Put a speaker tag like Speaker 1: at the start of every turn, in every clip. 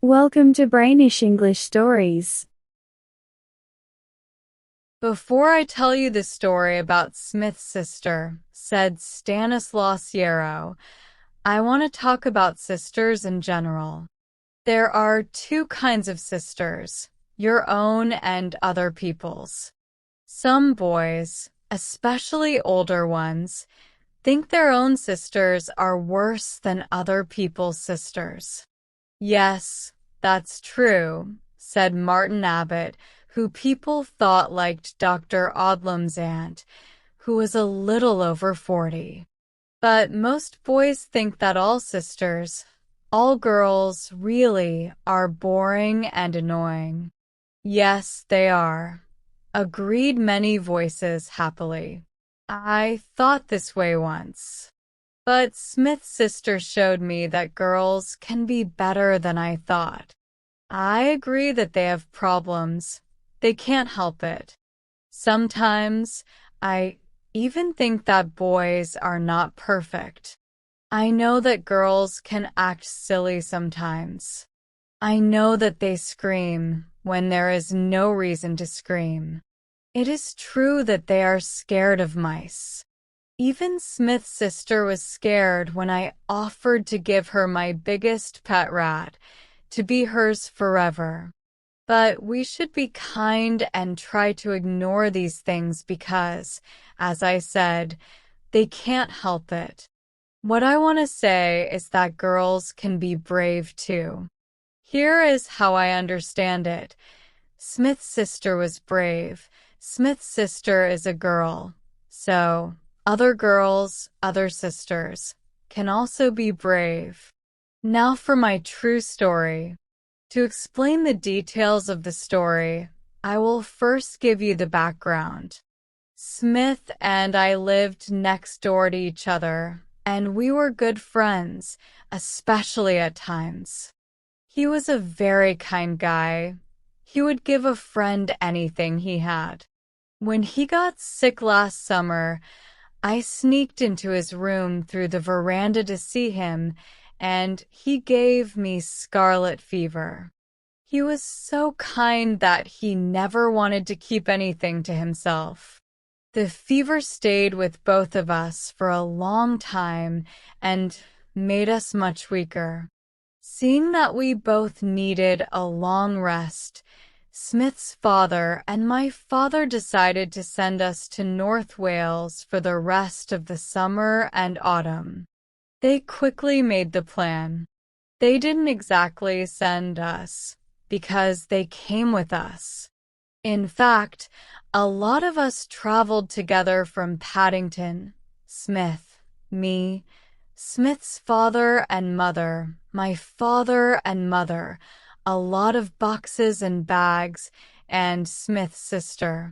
Speaker 1: Welcome to Brainish English Stories.
Speaker 2: Before I tell you the story about Smith's sister, said Stanislaus Yarrow, I want to talk about sisters in general. There are two kinds of sisters, your own and other people's. Some boys, especially older ones, think their own sisters are worse than other people's sisters. Yes, that's true, said Martin Abbott, who people thought liked Dr. Odlum's aunt, who was a little over 40. But most boys think that all sisters, all girls, really are boring and annoying. Yes, they are, agreed many voices happily. I thought this way once. But Smith's sister showed me that girls can be better than I thought. I agree that they have problems. They can't help it. Sometimes, I even think that boys are not perfect. I know that girls can act silly sometimes. I know that they scream when there is no reason to scream. It is true that they are scared of mice. Even Smith's sister was scared when I offered to give her my biggest pet rat, to be hers forever. But we should be kind and try to ignore these things because, as I said, they can't help it. What I want to say is that girls can be brave too. Here is how I understand it. Smith's sister was brave. Smith's sister is a girl. So, other girls, other sisters, can also be brave. Now for my true story. To explain the details of the story, I will first give you the background. Smith and I lived next door to each other, and we were good friends, especially at times. He was a very kind guy. He would give a friend anything he had. When he got sick last summer, I sneaked into his room through the veranda to see him, and he gave me scarlet fever. He was so kind that he never wanted to keep anything to himself. The fever stayed with both of us for a long time and made us much weaker. Seeing that we both needed a long rest, Smith's father and my father decided to send us to North Wales for the rest of the summer and autumn. They quickly made the plan. They didn't exactly send us, because they came with us. In fact, a lot of us traveled together from Paddington, Smith, me, Smith's father and mother, my father and mother, a lot of boxes and bags, and Smith's sister.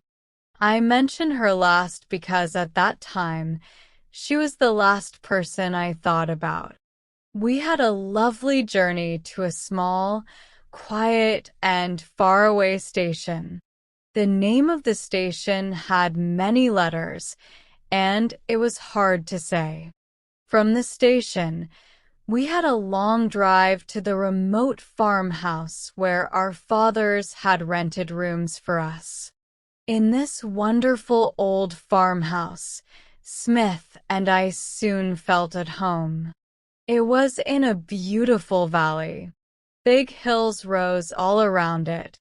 Speaker 2: I mention her last because at that time, she was the last person I thought about. We had a lovely journey to a small, quiet, and faraway station. The name of the station had many letters, and it was hard to say. From the station, we had a long drive to the remote farmhouse where our fathers had rented rooms for us. In this wonderful old farmhouse, Smith and I soon felt at home. It was in a beautiful valley. Big hills rose all around it.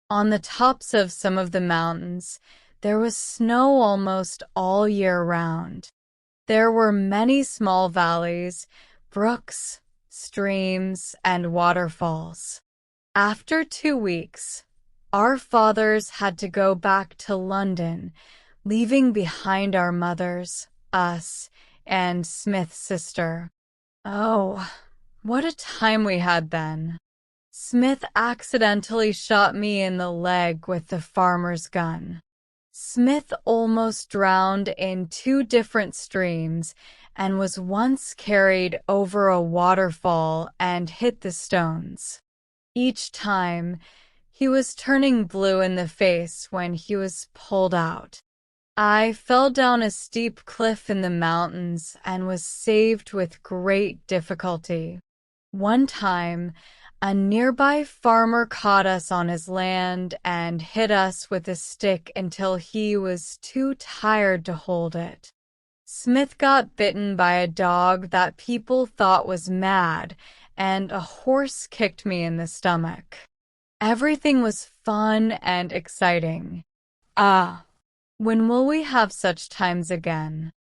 Speaker 2: On the tops of some of the mountains, there was snow almost all year round. There were many small valleys, brooks, streams, and waterfalls. After 2 weeks, our fathers had to go back to London, leaving behind our mothers, us, and Smith's sister. Oh, what a time we had then. Smith accidentally shot me in the leg with the farmer's gun. Smith almost drowned in 2 different streams and was once carried over a waterfall and hit the stones. Each time, he was turning blue in the face when he was pulled out. I fell down a steep cliff in the mountains and was saved with great difficulty. One time, A nearby farmer caught us on his land and hit us with a stick until he was too tired to hold it. Smith got bitten by a dog that people thought was mad, and a horse kicked me in the stomach. Everything was fun and exciting. When will we have such times again?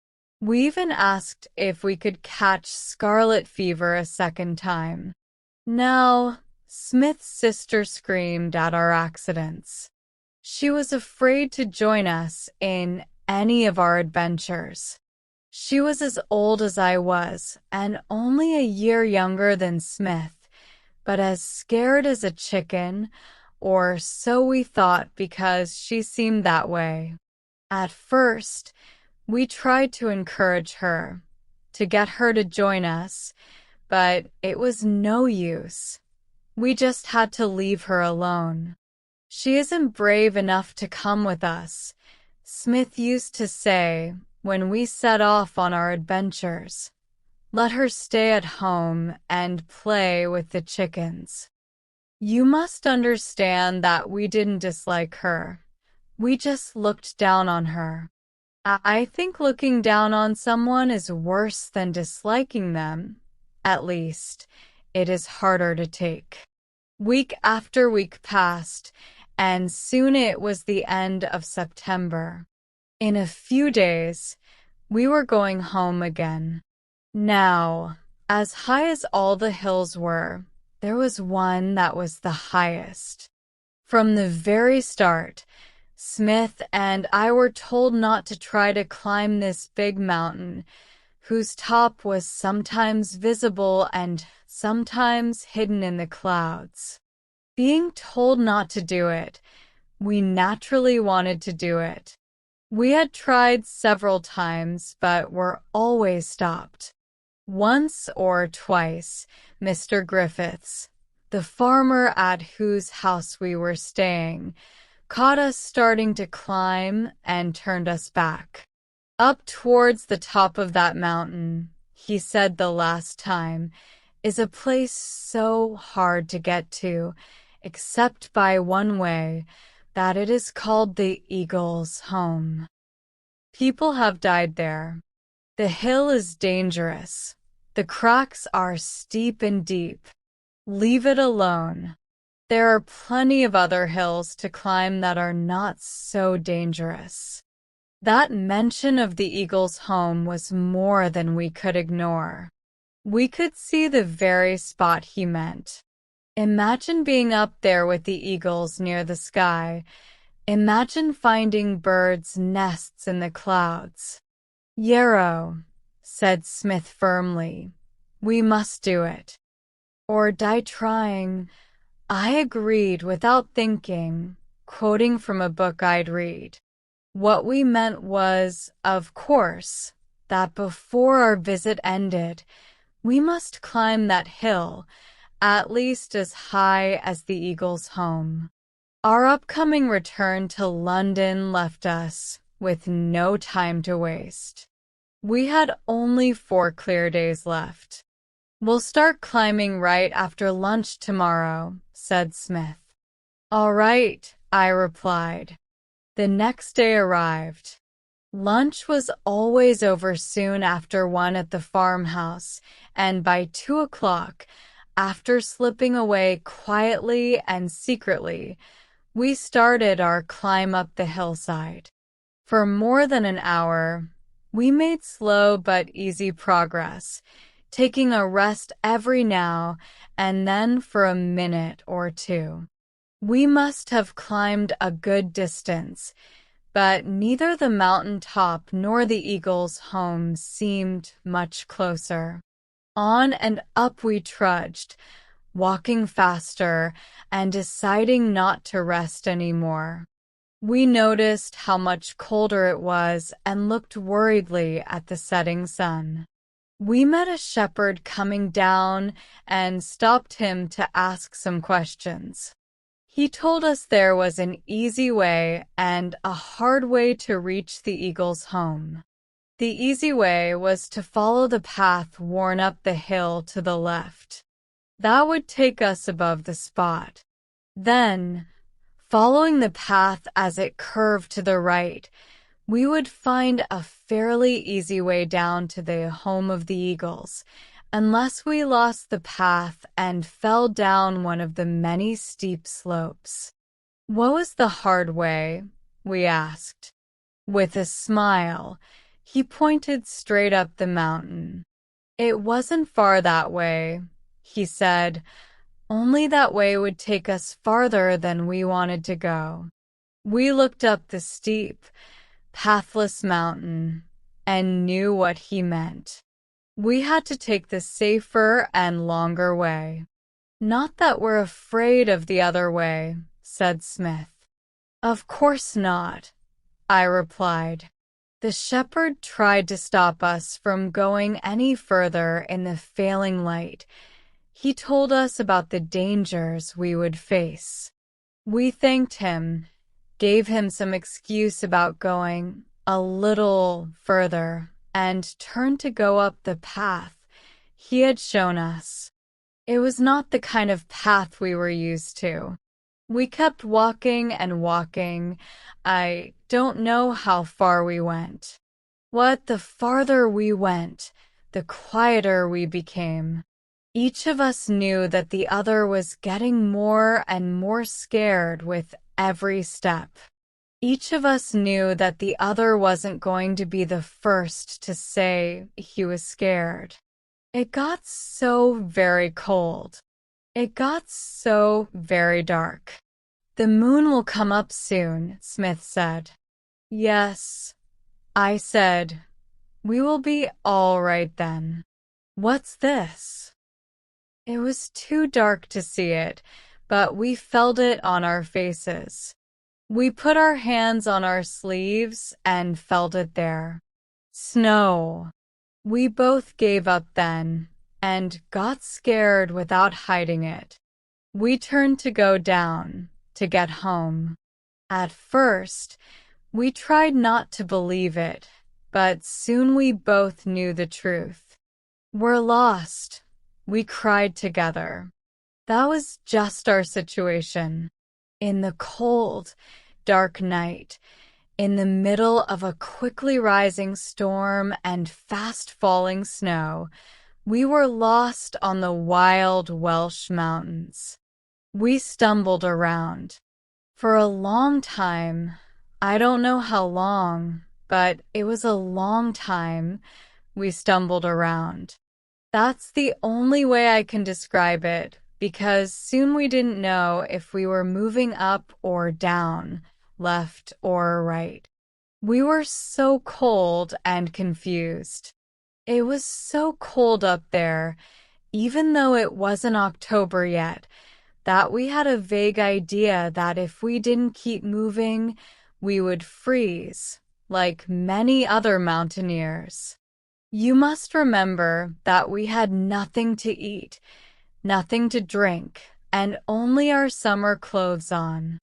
Speaker 2: We even asked if we could catch scarlet fever a second time. No, Smith's sister screamed at our accidents. She was afraid to join us in any of our adventures. She was as old as I was, and only a year younger than Smith, but as scared as a chicken, or so we thought because she seemed that way. At first, we tried to encourage her, to get her to join us, but it was no use. We just had to leave her alone. She isn't brave enough to come with us, Smith used to say when we set off on our adventures. Let her stay at home and play with the chickens. You must understand that we didn't dislike her. We just looked down on her. I think looking down on someone is worse than disliking them. At least, it is harder to take. Week after week passed, and soon it was the end of September. In a few days, we were going home again. Now, as high as all the hills were, there was one that was the highest. From the very start, Smith and I were told not to try to climb this big mountain, whose top was sometimes visible and sometimes hidden in the clouds. Being told not to do it, we naturally wanted to do it. We had tried several times, but were always stopped. Once or twice, Mr. Griffiths, the farmer at whose house we were staying, caught us starting to climb and turned us back. Up towards the top of that mountain, he said the last time, is a place so hard to get to, except by one way, that it is called the Eagle's Home. People have died there. The hill is dangerous. The cracks are steep and deep. Leave it alone. There are plenty of other hills to climb that are not so dangerous. That mention of the Eagle's Home was more than we could ignore. We could see the very spot he meant. Imagine being up there with the eagles near the sky. Imagine finding birds' nests in the clouds. Yarrow, said Smith firmly, we must do it. Or die trying. I agreed without thinking, quoting from a book I'd read. What we meant was, of course, that before our visit ended, we must climb that hill, at least as high as the Eagle's Home. Our upcoming return to London left us with no time to waste. We had only 4 clear days left. We'll start climbing right after lunch tomorrow, said Smith. All right, I replied. The next day arrived. Lunch was always over soon after 1 at the farmhouse, and by 2 o'clock, after slipping away quietly and secretly, we started our climb up the hillside. For more than an hour, we made slow but easy progress, taking a rest every now and then for a minute or two. We must have climbed a good distance, but neither the mountain top nor the Eagle's Home seemed much closer. On and up we trudged, walking faster and deciding not to rest anymore. We noticed how much colder it was and looked worriedly at the setting sun. We met a shepherd coming down and stopped him to ask some questions. He told us there was an easy way and a hard way to reach the Eagle's Home. The easy way was to follow the path worn up the hill to the left. That would take us above the spot. Then, following the path as it curved to the right, we would find a fairly easy way down to the home of the eagles, unless we lost the path and fell down one of the many steep slopes. What was the hard way? We asked. With a smile, he pointed straight up the mountain. It wasn't far that way, he said. Only that way would take us farther than we wanted to go. We looked up the steep, pathless mountain and knew what he meant. We had to take the safer and longer way. Not that we're afraid of the other way, said Smith. Of course not, I replied. The shepherd tried to stop us from going any further in the failing light. He told us about the dangers we would face. We thanked him, gave him some excuse about going a little further, and turned to go up the path he had shown us. It was not the kind of path we were used to. We kept walking and walking. I don't know how far we went. The farther we went, the quieter we became. Each of us knew that the other was getting more and more scared with every step. Each of us knew that the other wasn't going to be the first to say he was scared. It got so very cold. It got so very dark. The moon will come up soon, Smith said. Yes, I said. We will be all right then. What's this? It was too dark to see it, but we felt it on our faces. We put our hands on our sleeves and felt it there. Snow. We both gave up then and got scared without hiding it. We turned to go down, to get home. At first, we tried not to believe it, but soon we both knew the truth. We're lost, we cried together. That was just our situation. In the cold, dark night, in the middle of a quickly rising storm and fast-falling snow, we were lost on the wild Welsh mountains. We stumbled around. For a long time, I don't know how long, but it was a long time, we stumbled around. That's the only way I can describe it, because soon we didn't know if we were moving up or down, left or right. We were so cold and confused. It was so cold up there, even though it wasn't October yet, that we had a vague idea that if we didn't keep moving, we would freeze, like many other mountaineers. You must remember that we had nothing to eat, nothing to drink, and only our summer clothes on.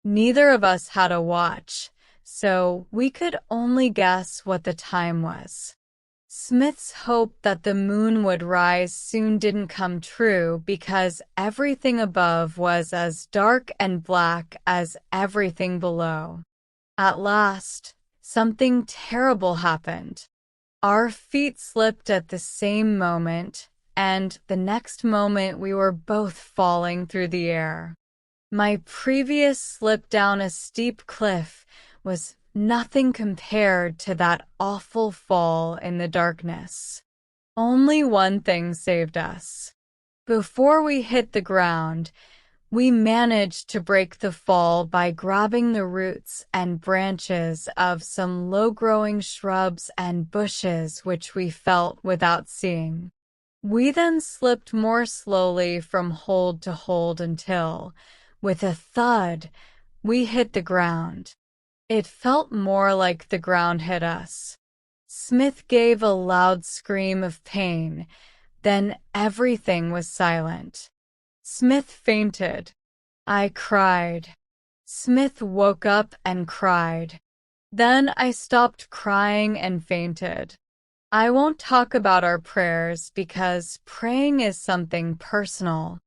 Speaker 2: Neither of us had a watch, so we could only guess what the time was. Smith's hope that the moon would rise soon didn't come true because everything above was as dark and black as everything below. At last, something terrible happened. Our feet slipped at the same moment, and the next moment we were both falling through the air. My previous slip down a steep cliff was nothing compared to that awful fall in the darkness. Only one thing saved us. Before we hit the ground, we managed to break the fall by grabbing the roots and branches of some low-growing shrubs and bushes which we felt without seeing. We then slipped more slowly from hold to hold until, with a thud, we hit the ground. It felt more like the ground hit us. Smith gave a loud scream of pain. Then everything was silent. Smith fainted. I cried. Smith woke up and cried. Then I stopped crying and fainted. I won't talk about our prayers because praying is something personal.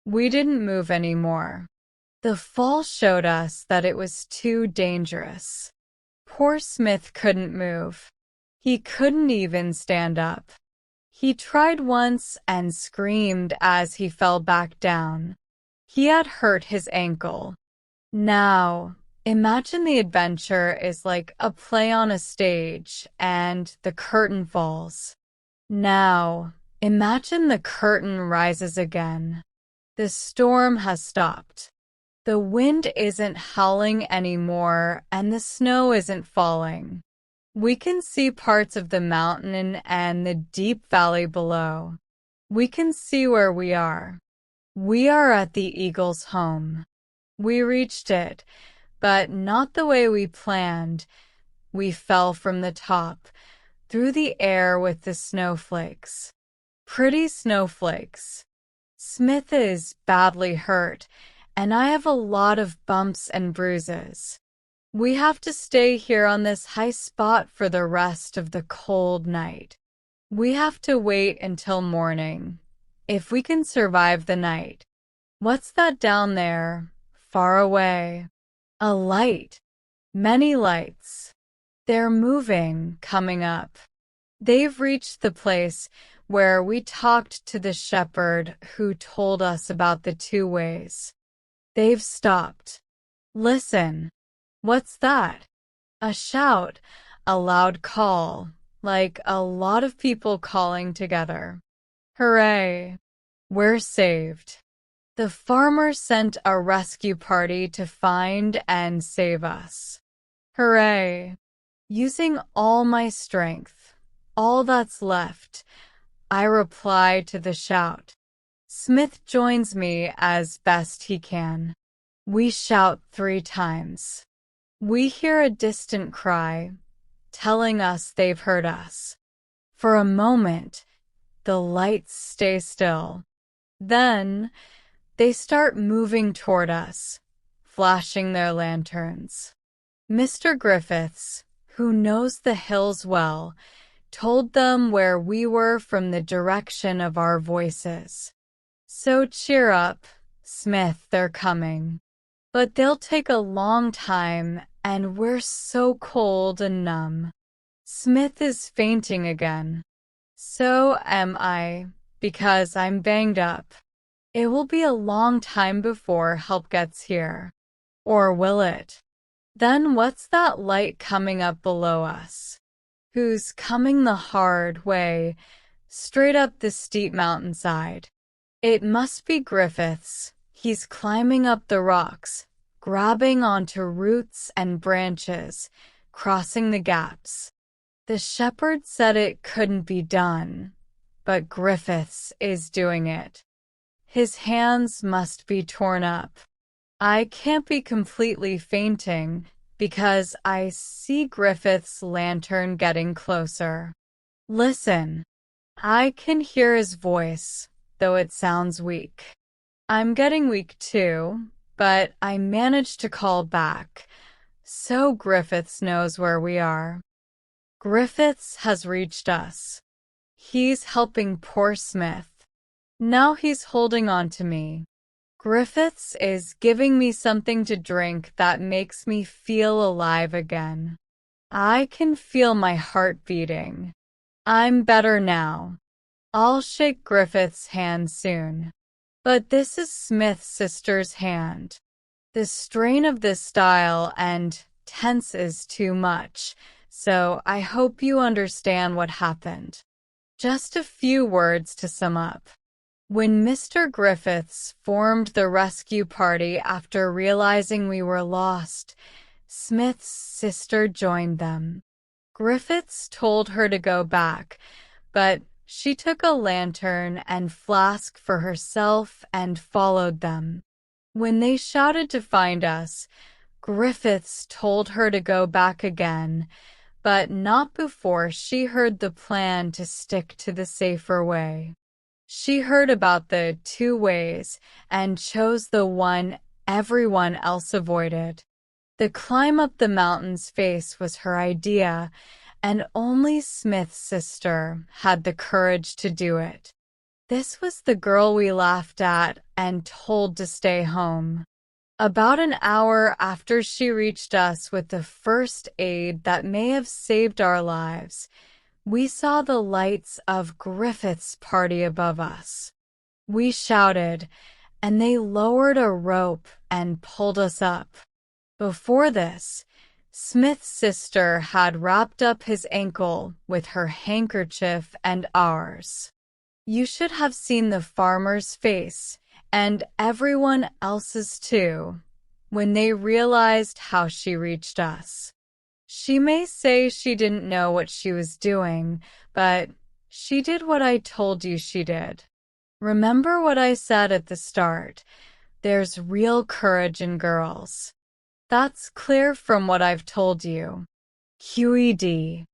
Speaker 2: We didn't move anymore. The fall showed us that it was too dangerous. Poor Smith couldn't move. He couldn't even stand up. He tried once and screamed as he fell back down. He had hurt his ankle. Now, imagine the adventure is like a play on a stage and the curtain falls. Now, imagine the curtain rises again. The storm has stopped. The wind isn't howling anymore and the snow isn't falling. We can see parts of the mountain and the deep valley below. We can see where we are. We are at the eagle's home. We reached it, but not the way we planned. We fell from the top, through the air with the snowflakes. Pretty snowflakes. Smith is badly hurt, and I have a lot of bumps and bruises. We have to stay here on this high spot for the rest of the cold night. We have to wait until morning, if we can survive the night. What's that down there, far away? A light. Many lights. They're moving, coming up. They've reached the place where we talked to the shepherd who told us about the two ways. They've stopped. Listen. What's that? A shout, a loud call, like a lot of people calling together. Hooray! We're saved. The farmer sent a rescue party to find and save us. Hooray! Using all my strength, all that's left, I reply to the shout. Smith joins me as best he can. We shout 3 times. We hear a distant cry, telling us they've heard us. For a moment, the lights stay still. Then, they start moving toward us, flashing their lanterns. Mr. Griffiths, who knows the hills well, told them where we were from the direction of our voices. So cheer up, Smith, they're coming. But they'll take a long time, and we're so cold and numb. Smith is fainting again. So am I, because I'm banged up. It will be a long time before help gets here. Or will it? Then what's that light coming up below us? Who's coming the hard way, straight up the steep mountainside? It must be Griffiths. He's climbing up the rocks, grabbing onto roots and branches, crossing the gaps. The shepherd said it couldn't be done, but Griffiths is doing it. His hands must be torn up. I can't be completely fainting because I see Griffiths' lantern getting closer. Listen, I can hear his voice, though it sounds weak. I'm getting weak too, but I managed to call back, so Griffiths knows where we are. Griffiths has reached us. He's helping poor Smith. Now he's holding on to me. Griffiths is giving me something to drink that makes me feel alive again. I can feel my heart beating. I'm better now. I'll shake Griffiths' hand soon. But this is Smith's sister's hand. The strain of this style and tense is too much, so I hope you understand what happened. Just a few words to sum up. When Mr. Griffiths formed the rescue party after realizing we were lost, Smith's sister joined them. Griffiths told her to go back, but she took a lantern and flask for herself and followed them. When they shouted to find us, Griffiths told her to go back again, but not before she heard the plan to stick to the safer way. She heard about the 2 ways and chose the one everyone else avoided. The climb up the mountain's face was her idea, and only Smith's sister had the courage to do it. This was the girl we laughed at and told to stay home. About an hour after she reached us with the first aid that may have saved our lives, we saw the lights of Griffith's party above us. We shouted, and they lowered a rope and pulled us up. Before this, Smith's sister had wrapped up his ankle with her handkerchief and ours. You should have seen the farmer's face, and everyone else's too, when they realized how she reached us. She may say she didn't know what she was doing, but she did what I told you she did. Remember what I said at the start. There's real courage in girls. That's clear from what I've told you. QED.